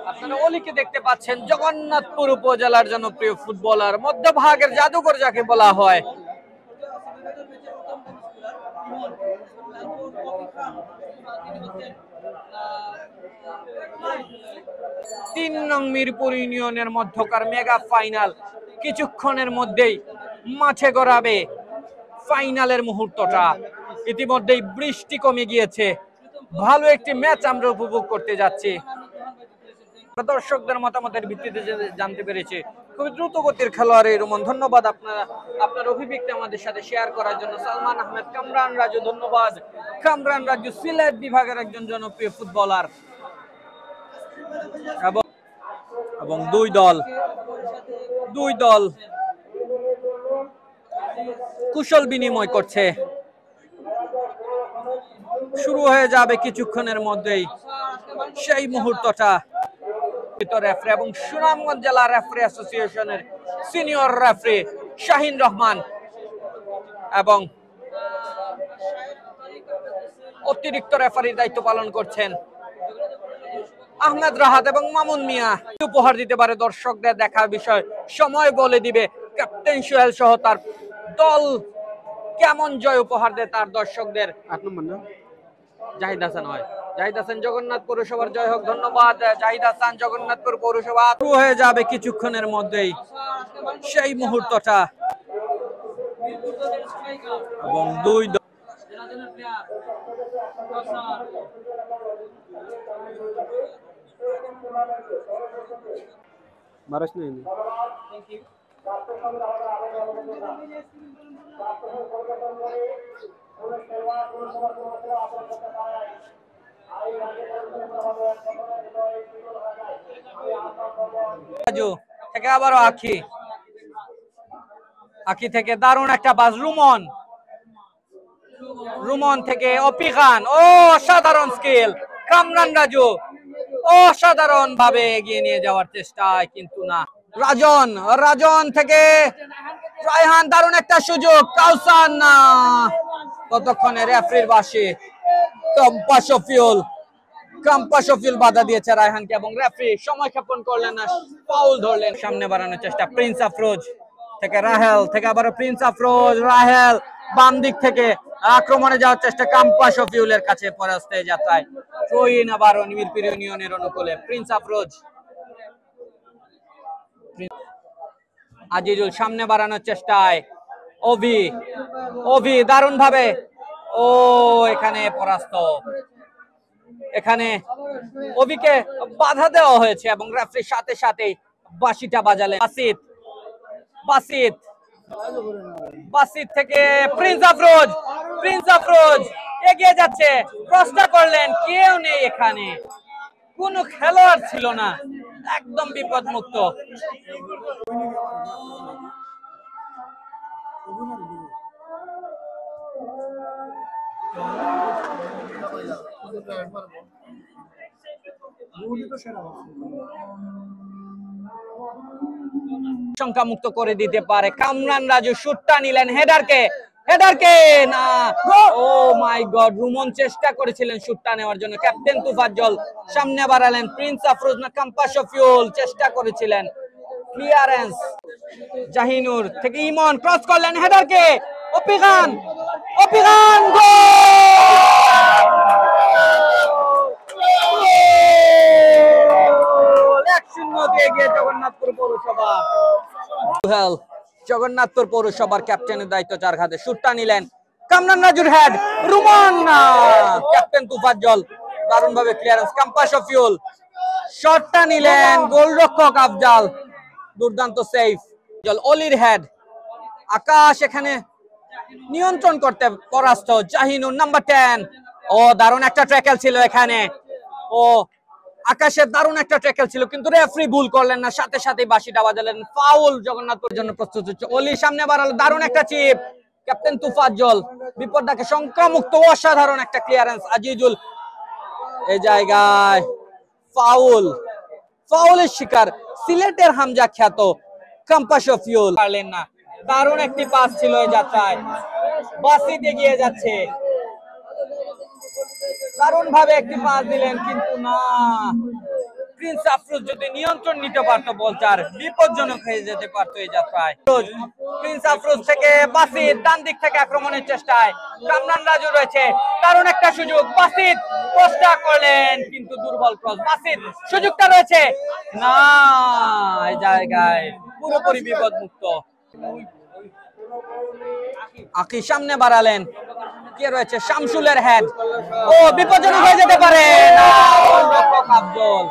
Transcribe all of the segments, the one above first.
আপনারা অলিকে দেখতে পাচ্ছেন, জগন্নাথপুর উপজেলার জনপ্রিয় ফুটবলার, মধ্যভাগের জাদুকর যাকে বলা হয়। তিন নং মিরপুর ইউনিয়নের মধ্যকার মেগা ফাইনাল কিছুক্ষণের মধ্যেই মাঠে গড়াবে ফাইনালের মুহূর্তটা। ইতিমধ্যেই বৃষ্টি কমে গিয়েছে, ভালো একটি ম্যাচ আমরা উপভোগ করতে যাচ্ছি। দর্শকদের মতামতের ভিত্তিতে জানতে পেরেছি খুবই দ্রুত গতির খেলোয়াড় রুমন, ধন্যবাদ আপনার অভিব্যক্তি আমাদের সাথে শেয়ার করার জন্য। সালমান আহমেদ, কামরান রাজু, ধন্যবাদ। কামরান রাজু সিলেট বিভাগের একজন জনপ্রিয় ফুটবলার। এবং দুই দল কুশল বিনিময় করছে। শুরু হয়ে যাবে কিছুক্ষণের মধ্যেই সেই মুহূর্তটা। রেফারি এবং সুনামগঞ্জ জেলা রেফারি অ্যাসোসিয়েশনের সিনিয়র রেফারি শাহিন রহমান এবং অতিরিক্ত রেফারির দায়িত্ব পালন করছেন আহমেদ রাহাত এবং মামুন মিয়া। উপহার দিতে পারে দর্শকদের, দেখার বিষয় সময় বলে দিবে। ক্যাপ্টেন সোহেল সহ তার দল কেমন জয় উপহার দেয় তার দর্শকদের। 8 নম্বর না জাহিদ হাসান হয়। জাহিদ হাসান, জগন্নাথ পৌরসভার জয় হোক, ধন্যবাদ। জাহিদ হাসান, জগন্নাথপুর পৌরসভা। শুরু হয়ে যাবে কিছুক্ষণের মধ্যেই সেই মুহূর্তটা এবং দুই থেকে আবারও আখি থেকে দারুণ একটা পাস, রুমন থেকে অপি খান। ও অসাধারণ স্কিল, কামরান রাজু অসাধারণ ভাবে এগিয়ে নিয়ে যাওয়ার চেষ্টায়, কিন্তু না। রাজন থেকে রায়হান, দারুণ একটা সুযোগ। কাউসার না, ততক্ষণে রেফারির বাঁশি। কাম্পা শফিউল বাধা দিয়েছে রায়হানকে এবং রেফারি সময় ক্ষেপণ করলেন না, ফাউল ধরলেন। সামনে বাড়ানোর চেষ্টা প্রিন্স আফরোজ থেকে রাহেল, থেকে আবার প্রিন্স আফরোজ। রাহেল বাম দিক থেকে আক্রমণে যাওয়ার চেষ্টা, কাম্পা শফিউলের কাছে পরাস্ত হয়ে যাত্রায় থ্রোইন আবার মিরপুর ইউনিয়নের অনুকূলে। প্রিন্স আফরোজ, আজিজুল সামনে বাড়ানোর চেষ্টায় অভি দারুণ ভাবে। ও এখানে পরাস্ত, এখানে অভিকে বাধা দেওয়া হয়েছে এবং রেফারির সাথে সাথেই বাঁশিটা বাজালেন বাসিত থেকে প্রিন্স আফরোজ এগিয়ে যাচ্ছে, প্রশ্ন করলেন, কেউ নেই এখানে, কোনো খেলোয়াড় ছিল না, একদম বিপদ মুক্ত। সংখ্যা মুক্ত করে দিতে পারে। কামরান রাজু শুটটা নিলেন, হেডারকে না। ও মাই গড, রুমন চেষ্টা করেছিলেন শুটটা নেওয়ার জন্য। ক্যাপ্টেন তুফাজ্জল সামনে বাড়ালেন। প্রিন্স আফরোজ না কাম্পা শফিউল চেষ্টা করেছিলেন। ক্লিয়ারেন্স জাহিনুর থেকে ইমন, ক্রস করলেন, হেডারকে অপি খান জগন্নাথপুর পৌরসভার ক্যাপ্টেনের দায়িত্ব যার হাতে, শুটটা নিলেন। কামরান রাজুর হেড, রুমন না, ক্যাপ্টেন তুফাজ্জল দারুণ ভাবে ক্লিয়ারেন্স। কাম্পা শফিউল শটটা নিলেন, গোলরক্ষক আফজাল দুর্দান্ত সেভ। অলির হেড, আকাশ এখানে নিয়ন্ত্রণ করতে পরাস্ত। জাহিনুর নাম্বার 10, ও দারুণ একটা ট্যাকল ছিল এখানে, ও আকাশের দারুণ একটা ট্যাকল ছিল, কিন্তু রেফারি ভুল করলেন না, সাথে সাথে বাঁশিটা বাজালেন। ফাউল জগন্নাথপুরের জন্য প্রস্তুত হচ্ছে। অলি সামনে বাড়ালো, দারুণ একটা চিপ। ক্যাপ্টেন তুফাজ্জল বিপদটাকে সংখ্যামুক্ত, অসাধারণ একটা ক্লিয়ারেন্স। আজিজুল এই জায়গায় ফাউলের শিকার সিলেটের হামজা খ্যাত কাম্পা শফিউল, পারলেন না। দারুণ একটি পাস ছিল এই যাত্রায়, বাসিত এগিয়ে যাচ্ছে, দারুণ ভাবে একটি পাস দিলেন, কিন্তু না, প্রিন্স আফরোজ যদি নিয়ন্ত্রণ নিতে পারতো বলটার, বিপজ্জনক হয়ে যেতে পারতো এই যাত্রায়। প্রিন্স আফরোজ থেকে বাসিত ডান দিক থেকে আক্রমণের চেষ্টায়, কামরান রাজু রয়েছে, দারুণ একটা সুযোগ, বাসিত চেষ্টা করলেন কিন্তু দুর্বল ক্রস। বাসিত সুযোগটা রয়েছে না, এই জায়গায় পুরোপুরি বিপদ মুক্ত। আকি সামনে বাড়ালেন, কে রয়েছে, শামসুলের হেড, ও বিপজ্জনক হয়ে যেতে পারে না, গোলরক্ষক আফজল।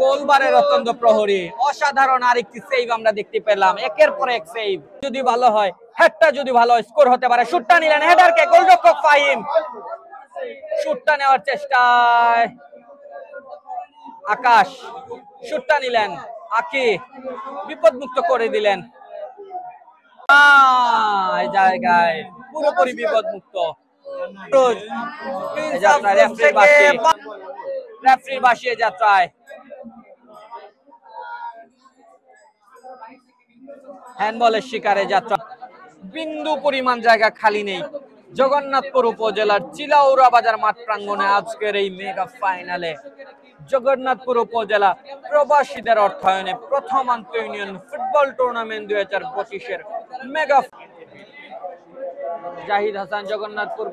গোলবারের অত্যন্ত প্রহরী, অসাধারণ আরেকটি সেভ আমরা দেখতে পেলাম, একের পর এক সেভ। যদি ভালো হয়, হেডটা যদি ভালো হয়, স্কোর হতে পারে। শুটটা নিলেন, হেডারকে গোলরক্ষক ফাহিম, শুটটা নেওয়ার চেষ্টায় আকাশ, শুটটা নিলেন, আকি বিপদমুক্ত করে দিলেন, এই জায়গায় পুরোপুরি বিপদমুক্ত। রেফারির বাঁশিয়ে যাত্রায় হ্যান্ডবলের শিকারে যাত্রা, বিন্দু পরিমাণ জায়গা খালি নেই জগন্নাথপুর উপজেলার চিলাউড়া বাজার মাঠ প্রাঙ্গণে আজকের এই মেগা ফাইনালে। জগন্নাথপুর উপজেলা প্রবাসীদের অর্থায়নে প্রথম আন্তঃ ইউনিয়ন ফুটবল টুর্নামেন্ট 2025-এর মেগা। জাহিদ হাসান জগন্নাথপুর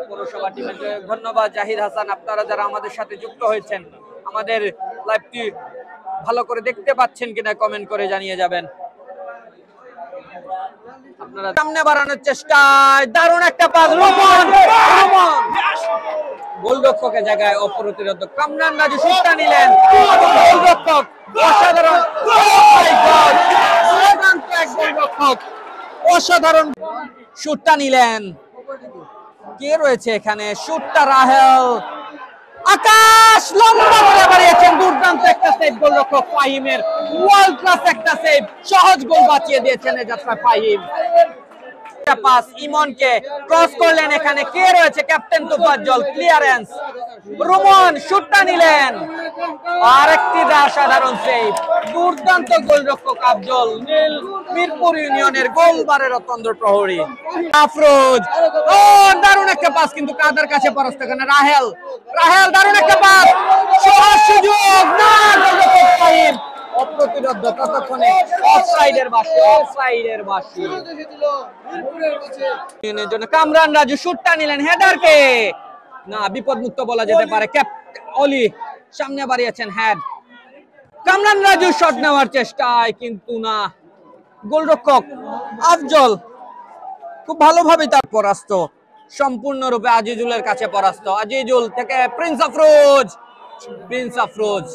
পৌরসভা টিমের, ধন্যবাদ জাহিদ হাসান। আপনারা যারা আমাদের সাথে যুক্ত হয়েছেন, আমাদের লাইভটি ভালো করে দেখতে পাচ্ছেন কিনা কমেন্ট করে জানিয়ে যাবেন। আপনারা সামনে বাড়ানোর চেষ্টায় দারুণ একটা পাস, রোমন গোলরক্ষকের জায়গায় অপ্রতিরোধ, কামরান রাজু শুটটা নিলেন, গোলরক্ষক অসাধারণ, গোলরক্ষক অসাধারণ শুটটা নিলেন, কে রয়েছে এখানে, শুটটা রাহেল, আকাশ লম্বা করে বাড়িয়েছেন, দুর্দান্ত একটা সেভ গোলরক্ষক ফাহিমের, ওয়ার্ল্ড ক্লাস একটা সেভ, সহজ গোল বাঁচিয়ে দিয়েছেন এই যাত্রায় ফাহিম। পাস ইমনকে, ক্রস করলেন, এখানে কে রয়েছে, ক্যাপ্টেন তোফাজ্জল, ক্লিয়ারেন্স, রুমন শুটটা নিলেন, আরেকটি অসাধারণ সেভ, দুর্দান্ত গোলরক্ষক আফজল, মিরপুর ইউনিয়নের গোলবারের অত্যন্ত প্রহরী আফরোজ, ও দারুণ একটা পাস কিন্তু কাদের কাছে পরাস্ত, এখানে রাহেল, দারুণ একটা পাস, সহজ সুযোগ না, গোলরক্ষক ফাহিম অপ্রতিরোধ, ততক্ষণে অফসাইডের বাঁশি জন্য কামরান রাজু শুটটা নিলেন, হেডারকে না, বিপদমুক্ত বলা যেতে পারে, অলি সামনে বাড়িয়েছেন, হেড, কামরান রাজু শট নেওয়ার চেষ্টায় কিন্তু না, গোলরক্ষক আফজল খুব ভালোভাবে তার পরাস্ত, সম্পূর্ণরূপে আজিজুলের কাছে পরাস্ত। আজিজুল থেকে প্রিন্স আফরোজ,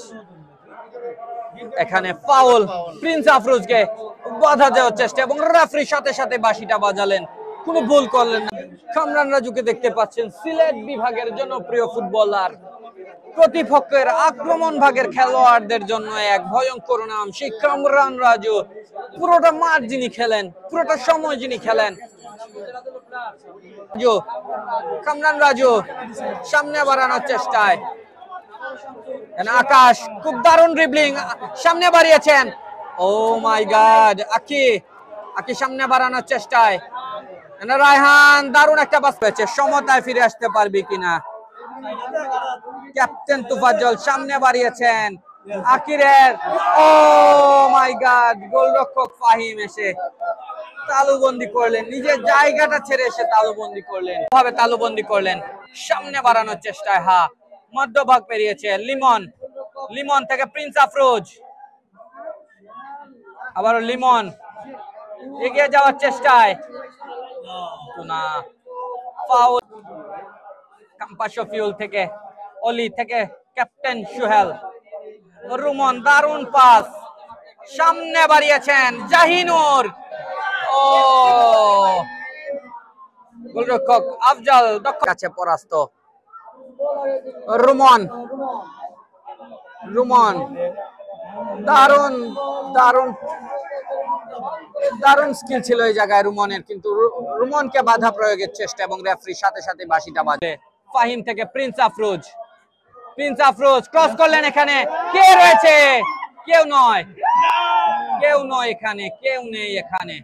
এখানে ফাউল, প্রিন্স আফরোজকে বাধা দেওয়ার চেষ্টা এবং রেফারির সাথে সাথে বাঁশিটা বাজালেন, কোনো ভুল করলেন না। কামরান রাজুকে দেখতে পাচ্ছেন, সিলেট বিভাগের জনপ্রিয় ফুটবলার, প্রতিপক্ষের আক্রমণ ভাগের খেলোয়াড়দের জন্য এক ভয়ঙ্কর নাম সেই কামরান রাজু। পুরোটা মাঠ যিনি খেলেন, পুরোটা সময় যিনি খেলেন, কামরান রাজু সামনে বাড়ানোর চেষ্টায়, আকাশ খুব দারুণ ড্রিবলিং, সামনে বাড়িয়েছেন, ও মাই গড, আকি সামনে বাড়ানোর চেষ্টায়, রায়হান দারুণ একটা পাস পেয়েছে, সমতায় ফিরে আসতে পারবে কিনা, ক্যাপ্টেন তোফাজ্জল সামনে বাড়িয়েছেন, আকিরের, ও মাই গড, গোলরক্ষক ফাহিম এসে তালুবন্দি করলেন, নিজের জায়গাটা ছেড়ে এসে তালুবন্দি করলেন, সামনে বাড়ানোর চেষ্টায়, মধ্যভাগ পেরিয়েছে, লিমন থেকে প্রিন্স আফরোজ, আবারও লিমন এগিয়ে যাওয়ার চেষ্টায়, না, ফাউল, কাম্পাস শফিউল থেকে, অলি থেকে ক্যাপ্টেন সুহেল, রুমন দারুণ পাস, সামনে বাড়িয়েছেন জাহিনুর, ও গোলরক্ষক আফজল দক্ষ কাছে পরাস্ত, রুমন দারুণ স্কিল ছিল এই জায়গায় রুমনের, কিন্তু রুমনকে বাধা প্রয়োগের চেষ্টা এবং রেফারির সাথে সাথে বাঁশিটা বাজে। ফাহিম থেকে প্রিন্স আফরোজ ক্রস করলেন, এখানে কে রয়েছে, কেউ নেই এখানে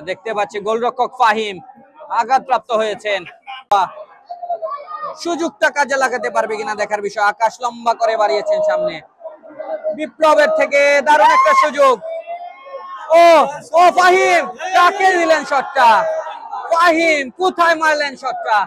দেখতে পাচ্ছি গোলরক্ষক ফাহিম আঘাতপ্রাপ্ত হয়েছেন, সুযোগটা কাজে লাগাতে পারবে কিনা দেখার বিষয়। আকাশ লম্বা করে বাড়িয়েছেন সামনে, বিপ্লবের থেকে দারুণ একটা সুযোগ। ও ও ফাহিম কাকে দিলেন শটটা, ফাহিম কোথায় মারলেন শটটা।